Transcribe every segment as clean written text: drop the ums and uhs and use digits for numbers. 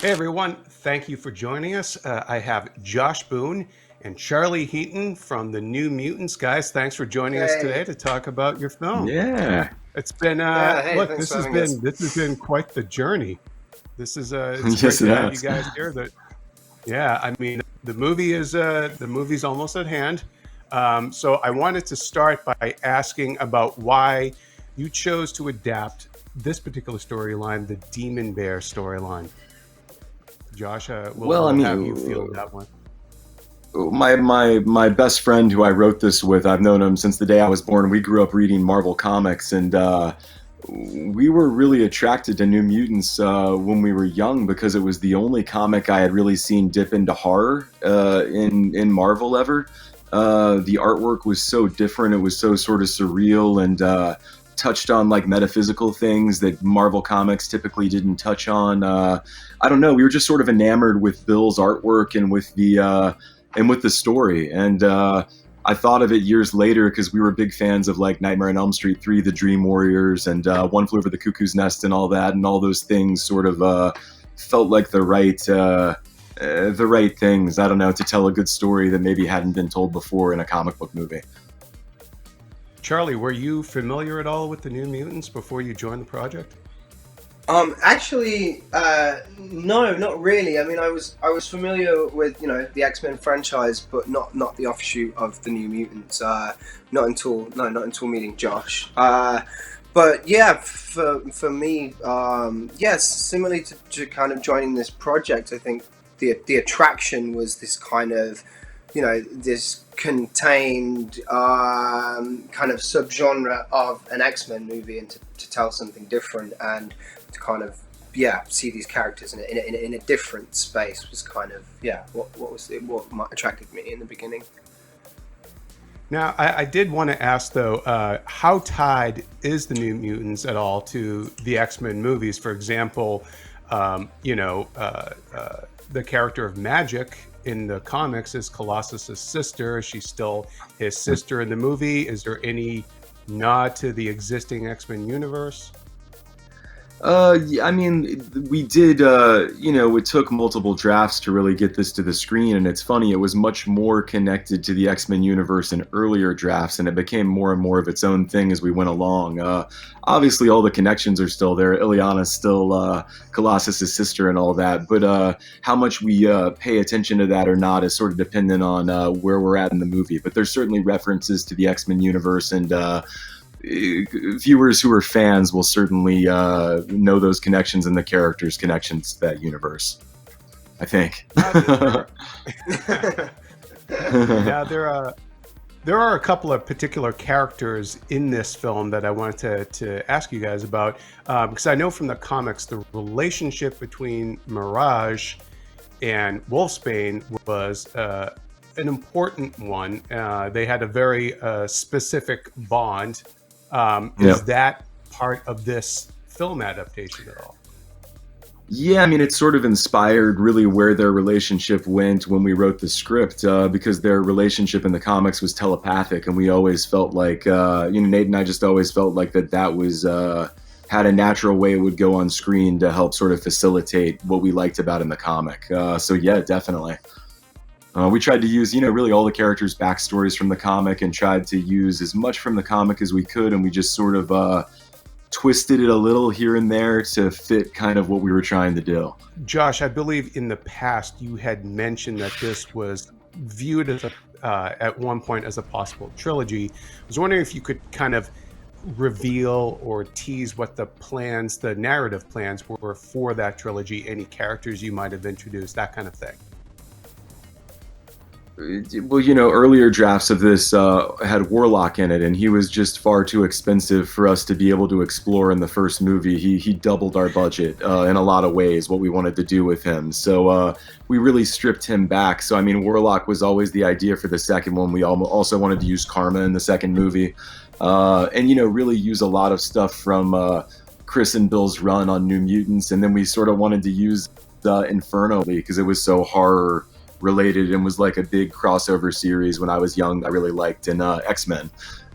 Hey everyone, thank you for joining us. I have Josh Boone and Charlie Heaton from the New Mutants. Guys, thanks for joining us today Hey, to talk about your film. Yeah. It's been yeah, hey, look, thanks this for has having us. been quite the journey. This is it's Yes, great it to have you has. guys here. I mean, the movie's almost at hand. So I wanted to start by asking about why you chose to adapt this particular storyline, the Demon Bear storyline. Josh, Well, I we'll have you mean, field that one. my best friend who I wrote this with, I've known him since the day I was born. We grew up reading Marvel comics, and we were really attracted to New Mutants when we were young because it was the only comic I had really seen dip into horror in Marvel ever. The artwork was so different; it was so sort of surreal and touched on like metaphysical things that Marvel comics typically didn't touch on. I don't know. We were just sort of enamored with Bill's artwork and with the story. And I thought of it years later because we were big fans of like Nightmare on Elm Street 3, The Dream Warriors, and One Flew Over the Cuckoo's Nest, and all that, and all those things sort of felt like the right things. I don't know, to tell a good story that maybe hadn't been told before in a comic book movie. Charlie, were you familiar at all with the New Mutants before you joined the project? Actually, no, not really. I mean, I was familiar with the X-Men franchise, but not the offshoot of the New Mutants. Not until meeting Josh. But yeah, for me, yes, similarly to kind of joining this project, I think the attraction was this kind of this contained kind of subgenre of an X-Men movie, and to tell something different and to kind of see these characters in a different space was kind of what attracted me in the beginning. Now, I did want to ask though, how tied is the New Mutants at all to the X-Men movies? For example, the character of Magic in the comics is Colossus's sister. She's still his sister in the movie. Is there any nod to the existing X-Men universe? Yeah, I mean, we did, it took multiple drafts to really get this to the screen, and it's funny, it was much more connected to the X-Men universe in earlier drafts, and it became more and more of its own thing as we went along. Obviously, all the connections are still there. Illyana's still Colossus's sister and all that, but how much we pay attention to that or not is sort of dependent on where we're at in the movie. But there's certainly references to the X-Men universe, and viewers who are fans will certainly know those connections and the characters' connections to that universe, I think. Now, there are a couple of particular characters in this film that I wanted to ask you guys about, because I know from the comics the relationship between Mirage and Wolfsbane was an important one. They had a very specific bond. Is that part of this film adaptation at all? Yeah, I mean, it sort of inspired really where their relationship went when we wrote the script, because their relationship in the comics was telepathic, and we always felt like, Nate and I just always felt like that was had a natural way it would go on screen to help sort of facilitate what we liked about in the comic. So yeah, definitely. We tried to use, really all the characters' backstories from the comic and tried to use as much from the comic as we could, and we just sort of twisted it a little here and there to fit kind of what we were trying to do. Josh, I believe in the past you had mentioned that this was viewed as at one point as a possible trilogy. I was wondering if you could kind of reveal or tease what the narrative plans were for that trilogy, any characters you might have introduced, that kind of thing. Well, earlier drafts of this had Warlock in it, and he was just far too expensive for us to be able to explore in the first movie. He doubled our budget in a lot of ways, what we wanted to do with him. So we really stripped him back. So, I mean, Warlock was always the idea for the second one. We also wanted to use Karma in the second movie. And, really use a lot of stuff from Chris and Bill's run on New Mutants. And then we sort of wanted to use Inferno because it was so horror related and was like a big crossover series when I was young I really liked in X-Men.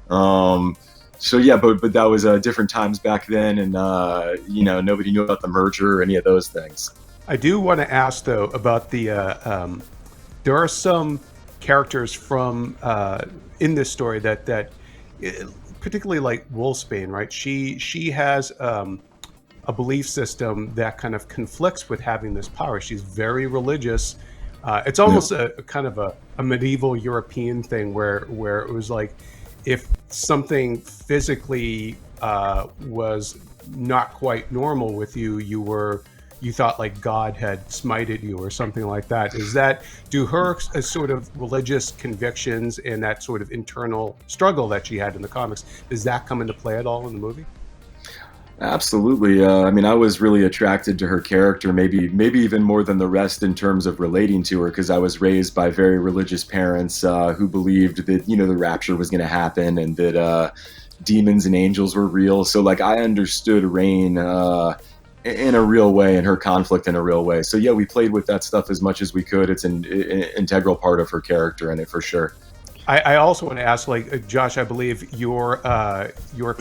So yeah, but that was different times back then, and nobody knew about the merger or any of those things. I do want to ask though about the there are some characters from in this story that particularly like Wolfsbane, right? She has a belief system that kind of conflicts with having this power. She's very religious. It's almost a kind of a medieval European thing where it was like if something physically was not quite normal with you, you thought like God had smited you or something like that. Do her sort of religious convictions and that sort of internal struggle that she had in the comics, does that come into play at all in the movie? Absolutely. I mean, I was really attracted to her character, maybe even more than the rest in terms of relating to her, because I was raised by very religious parents who believed that, you know, the rapture was going to happen and that demons and angels were real. So, like, I understood Rain in a real way and her conflict in a real way. So, yeah, we played with that stuff as much as we could. It's an integral part of her character in it for sure. I also want to ask, like, Josh, I believe your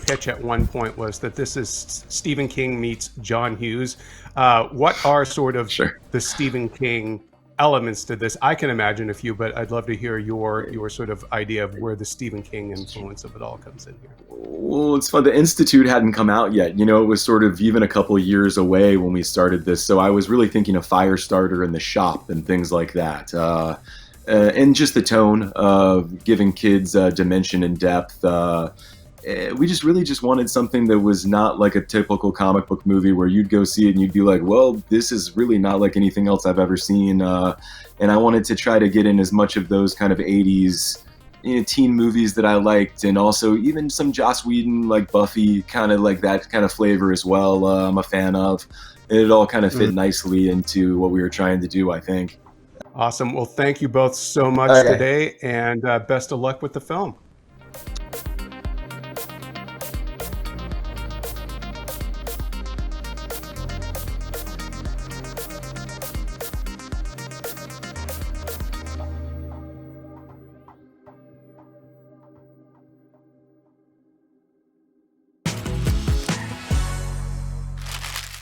pitch at one point was that this is Stephen King meets John Hughes. What are sort of the Stephen King elements to this? I can imagine a few, but I'd love to hear your sort of idea of where the Stephen King influence of it all comes in here. Well, it's fun. The Institute hadn't come out yet. You know, it was sort of even a couple of years away when we started this. So I was really thinking of Firestarter and The Shop and things like that. And just the tone of giving kids dimension and depth. We really just wanted something that was not like a typical comic book movie where you'd go see it and you'd be like, well, this is really not like anything else I've ever seen. And I wanted to try to get in as much of those kind of 80s teen movies that I liked, and also even some Joss Whedon, like Buffy, kind of like that kind of flavor as well. I'm a fan of. And it all kind of fit nicely into what we were trying to do, I think. Awesome. Well, thank you both so much today, and best of luck with the film.